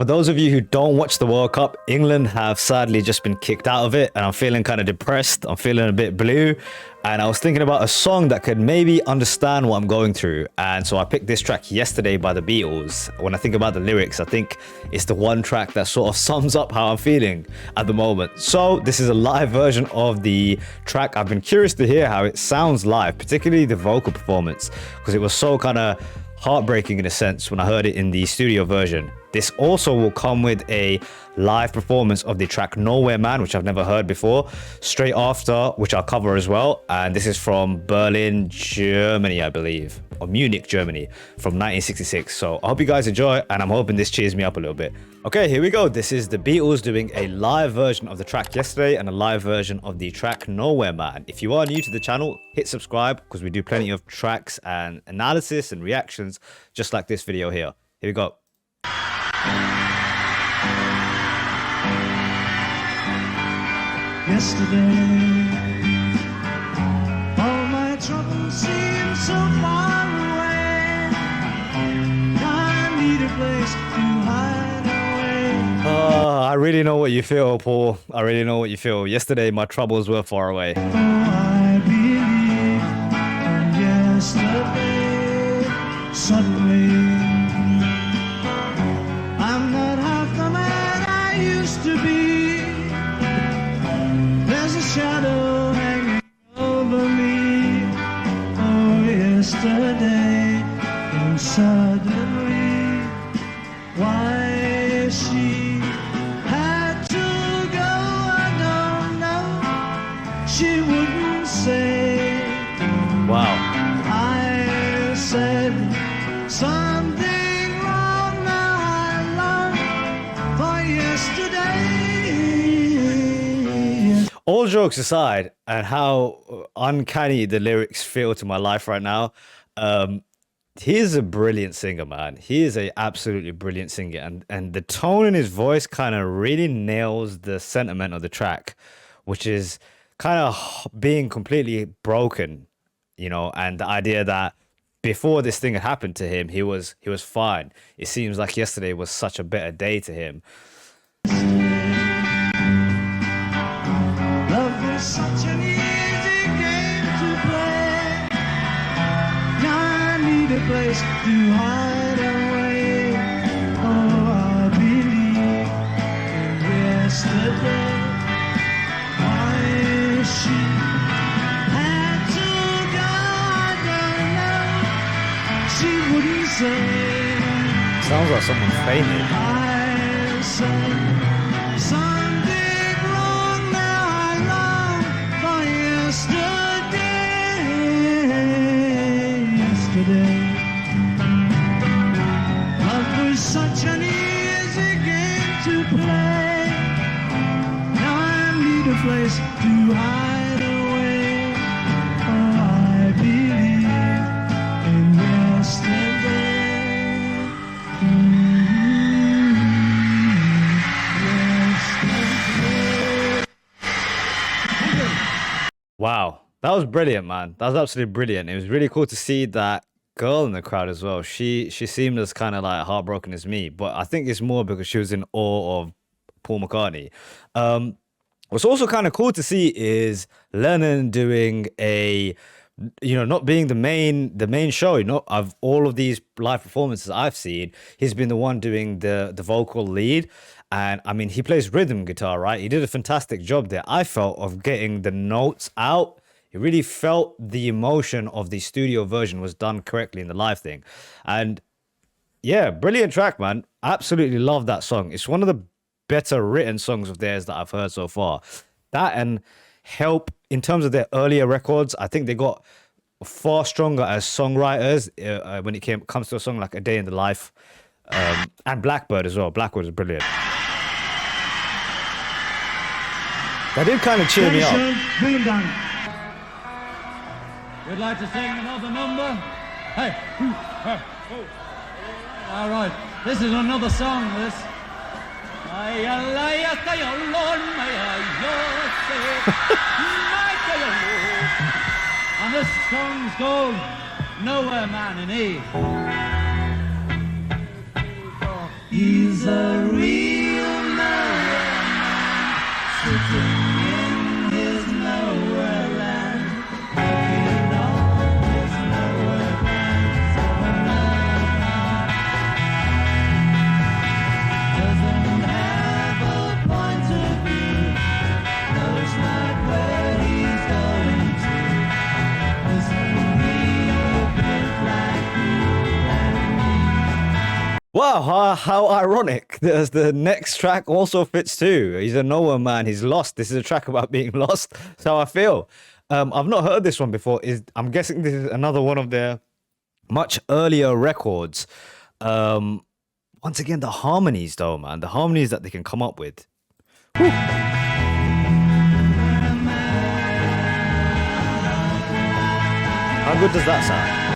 For those of you who don't watch the World Cup, England have sadly just been kicked out of it, and I'm feeling kind of depressed. I'm feeling a bit blue, and I was thinking about a song that could maybe understand what I'm going through. And so I picked this track Yesterday by the Beatles. When I think about the lyrics, I think it's the one track that sort of sums up how I'm feeling at the moment. So this is a live version of the track. I've been curious to hear how it sounds live, particularly the vocal performance, because it was so kind of heartbreaking in a sense when I heard it in the studio version. This also will come with a live performance of the track Nowhere Man, which I've never heard before, straight after, which I'll cover as well. And this is from Berlin, Germany, I believe, or Munich, Germany, from 1966. So I hope you guys enjoy, and I'm hoping this cheers me up a little bit. Okay, here we go. This is the Beatles doing a live version of the track Yesterday and a live version of the track Nowhere Man. If you are new to the channel, hit subscribe because we do plenty of tracks and analysis and reactions just like this video here. Here we go. Yesterday, all my troubles seem so far away. I need a place to hide away. I really know what you feel, Paul. I really know what you feel. Yesterday, my troubles were far away. Oh, I believe in yesterday. Suddenly, I'm not half the man I used to be. There's a shadow hanging over me. Oh, yesterday, and suddenly, why she had to go, I don't know. She wouldn't say. Wow. I said something wrong. Now I long for yesterday. All jokes aside, and how uncanny the lyrics feel to my life right now, he is a brilliant singer, man. He is a absolutely brilliant singer, and the tone in his voice kind of really nails the sentiment of the track, which is kind of being completely broken, you know, and the idea that before this thing had happened to him, he was fine. It seems like yesterday was such a better day to him. Love was such an easy game to play. Now I need a place to hide away. Oh, I believe in yesterday. Why she had to go, I don't know. She wouldn't say. Sounds like someone fainted. I said something wrong. Now I long for yesterday. Yesterday, love was such an easy game to play. Now I need a place to hide away. Oh, I believe in yesterday. Wow, that was brilliant, man. That was absolutely brilliant. It was really cool to see that girl in the crowd as well. She seemed as kind of like heartbroken as me, but I think it's more because she was in awe of Paul McCartney. What's also kind of cool to see is Lennon doing a, you know, not being the main show. You know, of all of these live performances I've seen, he's been the one doing the vocal lead. And I mean, he plays rhythm guitar, right? He did a fantastic job there, I felt, of getting the notes out. He really felt the emotion of the studio version was done correctly in the live thing. And yeah, brilliant track, man. Absolutely love that song. It's one of the better written songs of theirs that I've heard so far. That and Help, in terms of their earlier records, I think they got far stronger as songwriters when it comes to a song like A Day in the Life. And Blackbird as well. Blackbird is brilliant. That did kind of cheer me up. You'd like to sing another number? Hey! All right, this is another song, this. And this song's called Nowhere Man in E. He's a Wow, how ironic. The next track also fits too. He's a nowhere man. He's lost. This is a track about being lost. That's how I feel. I've not heard this one before. I'm guessing this is another one of their much earlier records. Once again, the harmonies though, man. The harmonies that they can come up with. Whew. How good does that sound?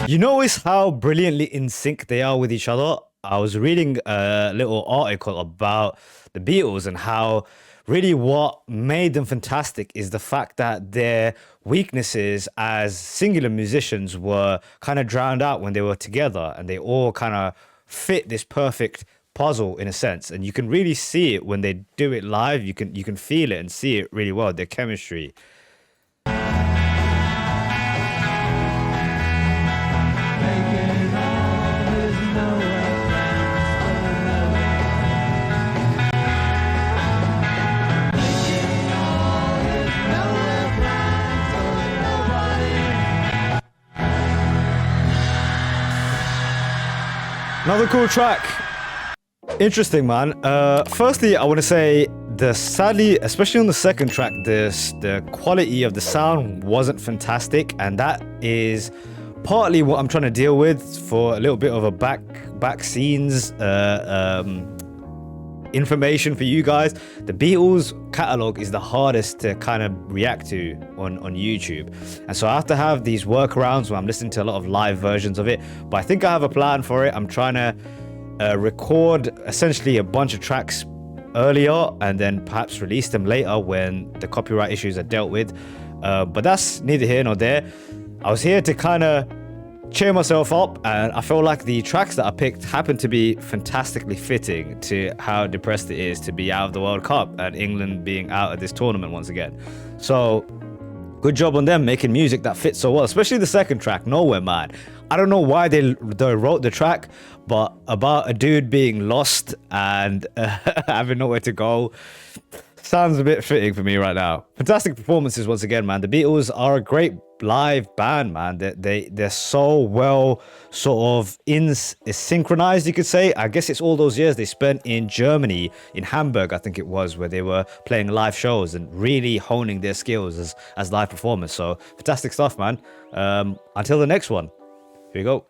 You notice how brilliantly in sync they are with each other? I was reading a little article about the Beatles and how really what made them fantastic is the fact that their weaknesses as singular musicians were kind of drowned out when they were together, and they all kind of fit this perfect puzzle in a sense. And you can really see it when they do it live. You can feel it and see it really well, their chemistry. Another cool track. Interesting, man. Firstly, I want to say sadly, especially on the second track, the quality of the sound wasn't fantastic, and that is partly what I'm trying to deal with for a little bit of a back scenes information for you guys. The Beatles catalog is the hardest to kind of react to on YouTube, and so I have to have these workarounds where I'm listening to a lot of live versions of it. But I think I have a plan for it. I'm trying to record essentially a bunch of tracks earlier and then perhaps release them later when the copyright issues are dealt with, but that's neither here nor there. I was here to kind of cheer myself up, and I feel like the tracks that I picked happen to be fantastically fitting to how depressed it is to be out of the World Cup and England being out of this tournament once again. So good job on them making music that fits so well, especially the second track, Nowhere Man. I don't know why they wrote the track, but about a dude being lost and having nowhere to go sounds a bit fitting for me right now. Fantastic performances once again, man. The Beatles are a great live band, man. They're so well sort of synchronized, you could say. I guess it's all those years they spent in Germany, in Hamburg, I think it was, where they were playing live shows and really honing their skills as live performers. So fantastic stuff, man. Until the next one, here we go.